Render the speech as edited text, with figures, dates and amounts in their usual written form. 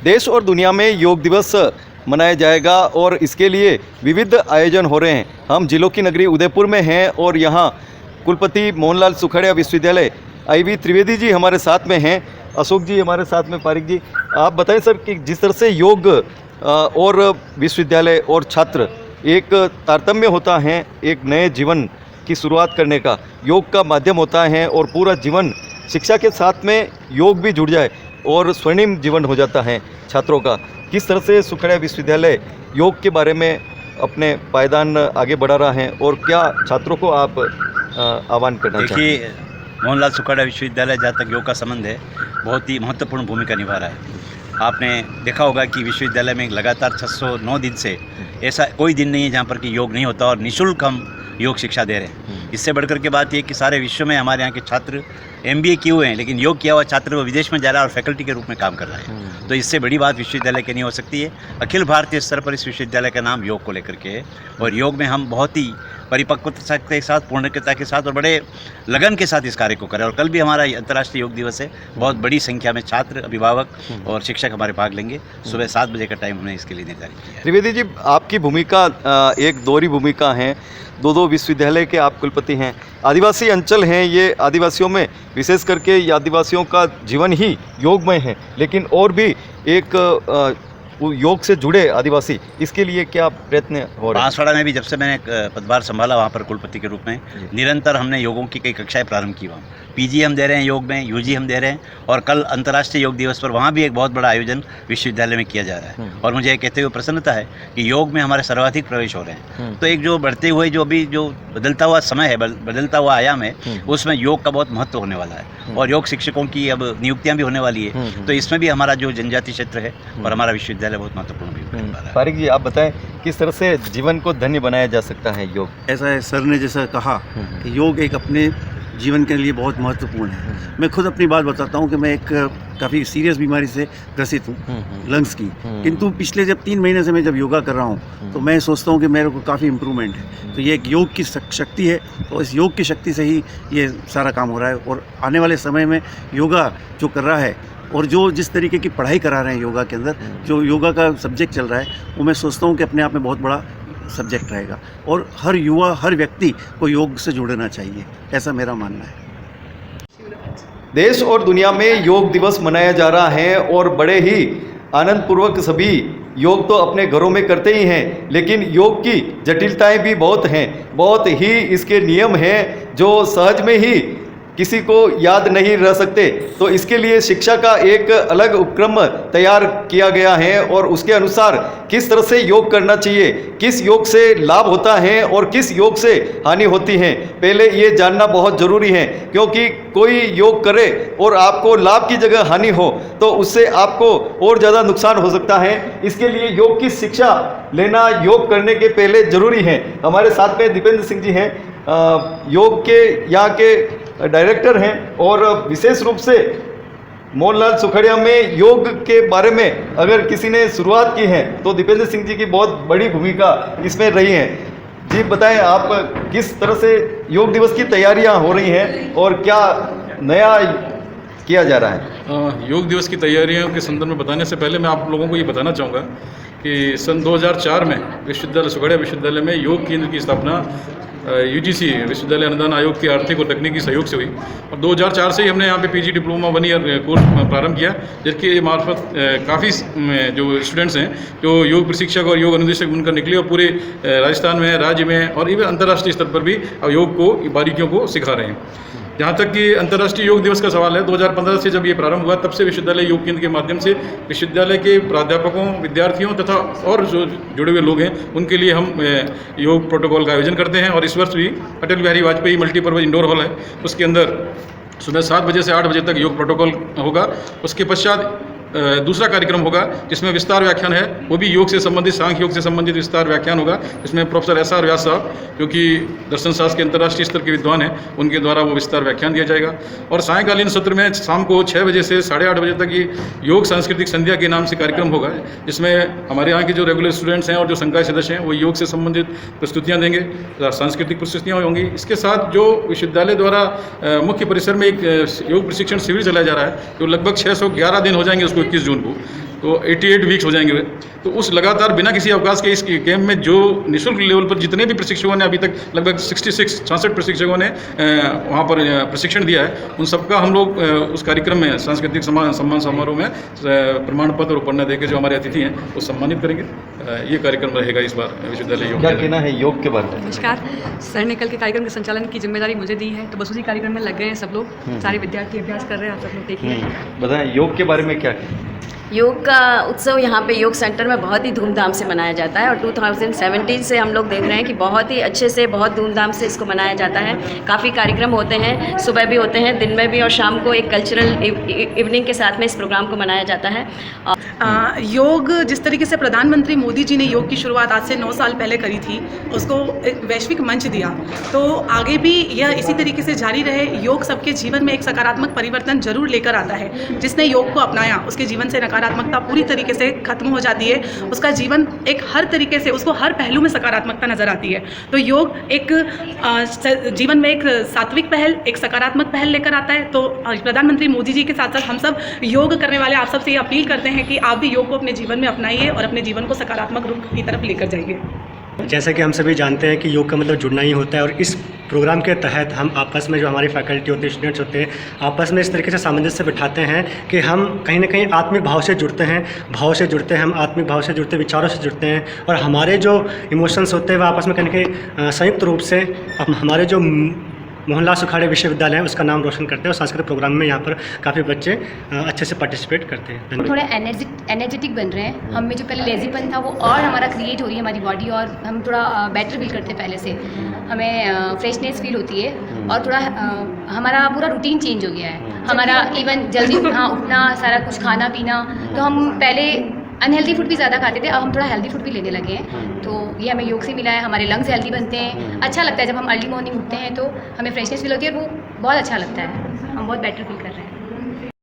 देश और दुनिया में योग दिवस मनाया जाएगा और इसके लिए विविध आयोजन हो रहे हैं। हम जिलों की नगरी उदयपुर में हैं और यहाँ कुलपति मोहनलाल सुखड़िया विश्वविद्यालय IV त्रिवेदी जी हमारे साथ में हैं, अशोक जी हमारे साथ में, पारिक जी। आप बताएं सर कि जिस तरह से योग और विश्वविद्यालय और छात्र एक तारतम्य होता है, एक नए जीवन की शुरुआत करने का योग का माध्यम होता है और पूरा जीवन शिक्षा के साथ में योग भी जुड़ जाए और स्वर्णिम जीवन हो जाता है छात्रों का। किस तरह से सुखड़िया विश्वविद्यालय योग के बारे में अपने पायदान आगे बढ़ा रहा है और क्या छात्रों को आप आह्वान करना चाहेंगे? देखिए, मोहनलाल सुखड़िया विश्वविद्यालय जहाँ तक योग का संबंध है बहुत ही महत्वपूर्ण भूमिका निभा रहा है। आपने देखा होगा कि विश्वविद्यालय में लगातार 609 दिन से ऐसा कोई दिन नहीं है जहाँ पर कि योग नहीं होता और निःशुल्क हम योग शिक्षा दे रहे हैं। इससे बढ़कर के बात ये कि सारे विश्व में हमारे यहाँ के छात्र MBA किए हुए हैं, लेकिन योग किया हुआ छात्र वो विदेश में जा रहा है और फैकल्टी के रूप में काम कर रहा है। तो इससे बड़ी बात विश्वविद्यालय की नहीं हो सकती है। अखिल भारतीय स्तर पर इस विश्वविद्यालय का नाम योग को लेकर के है और योग में हम बहुत ही परिपक्वता के साथ, पूर्णता के साथ और बड़े लगन के साथ इस कार्य को करें। और कल भी हमारा अंतर्राष्ट्रीय योग दिवस है। बहुत बड़ी संख्या में छात्र, अभिभावक और शिक्षक हमारे भाग लेंगे। सुबह 7 बजे का टाइम हमने इसके लिए निर्धारित किया है। त्रिवेदी जी, आपकी भूमिका एक दोहरी भूमिका है, दो विश्वविद्यालय के आप कुलपति हैं। आदिवासी अंचल हैं, ये आदिवासियों में विशेष करके ये आदिवासियों का जीवन ही योगमय है, लेकिन और भी एक योग से जुड़े आदिवासी, इसके लिए क्या प्रयत्न हो रहे हैं? बांसवाड़ा में भी जब से मैंने पदभार संभाला वहाँ पर कुलपति के रूप में निरंतर हमने योगों की कई कक्षाएं प्रारंभ की। वहाँ PG हम दे रहे हैं योग में, UG हम दे रहे हैं और कल अंतर्राष्ट्रीय योग दिवस पर वहाँ भी एक बहुत बड़ा आयोजन विश्वविद्यालय में किया जा रहा है। और मुझे ये कहते हुए प्रसन्नता है कि योग में हमारे सर्वाधिक प्रवेश हो रहे हैं। तो एक जो बढ़ते हुए जो बदलता हुआ समय है, बदलता हुआ आयाम है, उसमें योग का बहुत महत्व होने वाला है और योग शिक्षकों की अब नियुक्तियाँ भी होने वाली है। तो इसमें भी हमारा जो जनजातीय क्षेत्र है और हमारा विश्वविद्यालय बहुत महत्वपूर्ण भूमिका निभा रहा है। पारिक जी, आप बताएं किस तरह से जीवन को धन्य बनाया जा सकता है योग? ऐसा है, सर ने जैसा कहा कि योग एक अपने जीवन के लिए बहुत महत्वपूर्ण है। मैं खुद अपनी बात बताता हूँ कि मैं एक काफ़ी सीरियस बीमारी से ग्रसित हूँ, लंग्स की। किंतु पिछले जब 3 महीने से मैं जब योगा कर रहा हूँ तो मैं सोचता हूँ कि मेरे को काफ़ी इम्प्रूवमेंट है। तो ये एक योग की शक्ति है, तो इस योग की शक्ति से ही ये सारा काम हो रहा है। और आने वाले समय में योगा जो कर रहा है और जो जिस तरीके की पढ़ाई करा रहे हैं योगा के अंदर, जो योगा का सब्जेक्ट चल रहा है, वो मैं सोचता हूँ कि अपने आप में बहुत बड़ा सब्जेक्ट रहेगा और हर युवा, हर व्यक्ति को योग से जुड़ना चाहिए, ऐसा मेरा मानना है। देश और दुनिया में योग दिवस मनाया जा रहा है और बड़े ही आनंद पूर्वक सभी योग तो अपने घरों में करते ही हैं, लेकिन योग की जटिलताएं भी बहुत हैं, बहुत ही इसके नियम हैं जो सहज में ही किसी को याद नहीं रह सकते। तो इसके लिए शिक्षा का एक अलग उपक्रम तैयार किया गया है और उसके अनुसार किस तरह से योग करना चाहिए, किस योग से लाभ होता है और किस योग से हानि होती है, पहले ये जानना बहुत ज़रूरी है। क्योंकि कोई योग करे और आपको लाभ की जगह हानि हो तो उससे आपको और ज़्यादा नुकसान हो सकता है। इसके लिए योग की शिक्षा लेना योग करने के पहले ज़रूरी है। हमारे साथ में दीपेंद्र सिंह जी हैं, योग के यहाँ के डायरेक्टर हैं और विशेष रूप से मोहनलाल सुखड़िया में योग के बारे में अगर किसी ने शुरुआत की है तो दीपेंद्र सिंह जी की बहुत बड़ी भूमिका इसमें रही है। जी बताएं, आप किस तरह से योग दिवस की तैयारियां हो रही हैं और क्या नया किया जा रहा है? योग दिवस की तैयारियों के संदर्भ में बताने से पहले मैं आप लोगों को ये बताना चाहूँगा कि सन 2004 में विश्वविद्यालय सुखड़िया विश्वविद्यालय में योग केंद्र की स्थापना UGC विश्वविद्यालय अनुदान आयोग के आर्थिक और तकनीकी सहयोग से हुई और 2004 से ही हमने यहाँ पे PG डिप्लोमा 1 ईयर कोर्स प्रारंभ किया, जिसके मार्फत काफ़ी जो स्टूडेंट्स हैं जो योग प्रशिक्षक और योग अनुदेशक बनकर निकले और पूरे राजस्थान में, राज्य में और इवन अंतर्राष्ट्रीय स्तर पर भी अब योग को, बारीकियों को सिखा रहे हैं। जहाँ तक कि अंतर्राष्ट्रीय योग दिवस का सवाल है, 2015 से जब ये प्रारंभ हुआ तब से विश्वविद्यालय योग केंद्र के माध्यम से विश्वविद्यालय के प्राध्यापकों, विद्यार्थियों तथा और जो जुड़े हुए लोग हैं उनके लिए हम योग प्रोटोकॉल का आयोजन करते हैं। और इस वर्ष भी Atal Bihari Vajpayee multipurpose indoor hall है, उसके अंदर सुबह 7 बजे से 8 बजे तक योग प्रोटोकॉल होगा। उसके पश्चात दूसरा कार्यक्रम होगा जिसमें विस्तार व्याख्यान है, वो भी योग से संबंधित, सांख्य योग से संबंधित विस्तार व्याख्यान होगा, जिसमें प्रोफेसर SR व्यास साहब जो कि दर्शन शास्त्र के अंतर्राष्ट्रीय स्तर के विद्वान हैं, उनके द्वारा वो विस्तार व्याख्यान दिया जाएगा। और सायंकालीन सत्र में शाम को 6 बजे से 8:30 बजे तक ये योग सांस्कृतिक संध्या के नाम से कार्यक्रम होगा, जिसमें हमारे यहाँ के जो रेगुलर स्टूडेंट्स हैं और जो संकाय सदस्य हैं वो योग से संबंधित प्रस्तुतियाँ देंगे, सांस्कृतिक प्रस्तुतियाँ होंगी। इसके साथ जो विश्वविद्यालय द्वारा मुख्य परिसर में एक योग प्रशिक्षण शिविर चलाया जा रहा है, जो लगभग 611 दिन हो जाएंगे उसको 21 जून को, तो 88 वीक्स हो जाएंगे। तो उस लगातार बिना किसी अवकाश के इस कैंप में जो निःशुल्क लेवल पर जितने भी प्रशिक्षकों ने अभी तक लगभग 66 प्रशिक्षकों ने वहाँ पर प्रशिक्षण दिया है, उन सबका हम लोग उस कार्यक्रम में सांस्कृतिक सम्मान समारोह में प्रमाण पत्र और पन्ना देकर जो हमारे अतिथि हैं वो सम्मानित करेंगे। ये कार्यक्रम रहेगा इस बार विश्वविद्यालय योग। क्या कहना है योग के बारे में? नमस्कार। सर ने कल के कार्यक्रम के संचालन की जिम्मेदारी मुझे दी है, तो बस उसी कार्यक्रम में लग गए हैं सब लोग। सारे विद्यार्थी अभ्यास कर रहे हैं, आप सब लोग देख ही रहे हैं। बताएं योग के बारे में क्या है? योग का उत्सव यहाँ पे योग सेंटर में बहुत ही धूमधाम से मनाया जाता है और 2017 से हम लोग देख रहे हैं कि बहुत ही अच्छे से, बहुत धूमधाम से इसको मनाया जाता है। काफ़ी कार्यक्रम होते हैं, सुबह भी होते हैं, दिन में भी, और शाम को एक कल्चरल इवनिंग के साथ में इस प्रोग्राम को मनाया जाता है। योग जिस तरीके से प्रधानमंत्री मोदी जी ने योग की शुरुआत आज से 9 साल पहले करी थी, उसको एक वैश्विक मंच दिया, तो आगे भी यह इसी तरीके से जारी रहे। योग सबके जीवन में एक सकारात्मक परिवर्तन जरूर लेकर आता है। जिसने योग को अपनाया उसके जीवन से नकारात्मकता पूरी तरीके से खत्म हो जाती है, उसका जीवन एक हर तरीके से, उसको हर पहलू में सकारात्मकता नजर आती है। तो योग एक जीवन में एक सात्विक पहल, एक सकारात्मक पहल लेकर आता है। तो प्रधानमंत्री मोदी जी के साथ साथ हम सब योग करने वाले आप सबसे ये अपील करते हैं कि आप भी योग को अपने जीवन में अपनाइए और अपने जीवन को सकारात्मक रूप की तरफ लेकर जाइए। जैसा कि हम सभी जानते हैं कि योग का मतलब जुड़ना ही होता है, और इस प्रोग्राम के तहत हम आपस में, जो हमारी फैकल्टी होती है, स्टूडेंट्स होते हैं, आपस में इस तरीके से सामंजस्य बिठाते हैं कि हम कहीं ना कहीं आत्मिक भाव से जुड़ते हैं, हम आत्मिक भाव से जुड़ते, विचारों से जुड़ते हैं, और हमारे जो इमोशंस होते हैं वह आपस में कहीं ना कहीं संयुक्त रूप से हमारे जो मोहनलाल सुखाड़े विश्वविद्यालय है उसका नाम रोशन करते हैं। और सांस्कृतिक प्रोग्राम में यहाँ पर काफ़ी बच्चे अच्छे से पार्टिसिपेट करते हैं। थोड़ा एनर्जेटिक बन रहे हैं। हम में जो पहले लेजीपन था वो और हमारा क्रिएट हो रही है हमारी बॉडी, और हम थोड़ा बेटर फील करते हैं पहले से। हमें फ्रेशनेस फील होती है, और थोड़ा हमारा पूरा रूटीन चेंज हो गया है। हमारा इवन जल्दी उठना, सारा कुछ खाना पीना, तो हम पहले अनहेल्दी फूड भी ज़्यादा खाते थे, अब हम थोड़ा हेल्दी फूड भी लेने लगे हैं। तो ये हमें योग से मिला है। हमारे लंग्स हेल्दी बनते हैं, अच्छा लगता है जब हम अर्ली मॉर्निंग उठते हैं तो हमें फ्रेशनेस फील होती है, और वो बहुत अच्छा लगता है। हम बहुत बेटर फील कर रहे हैं।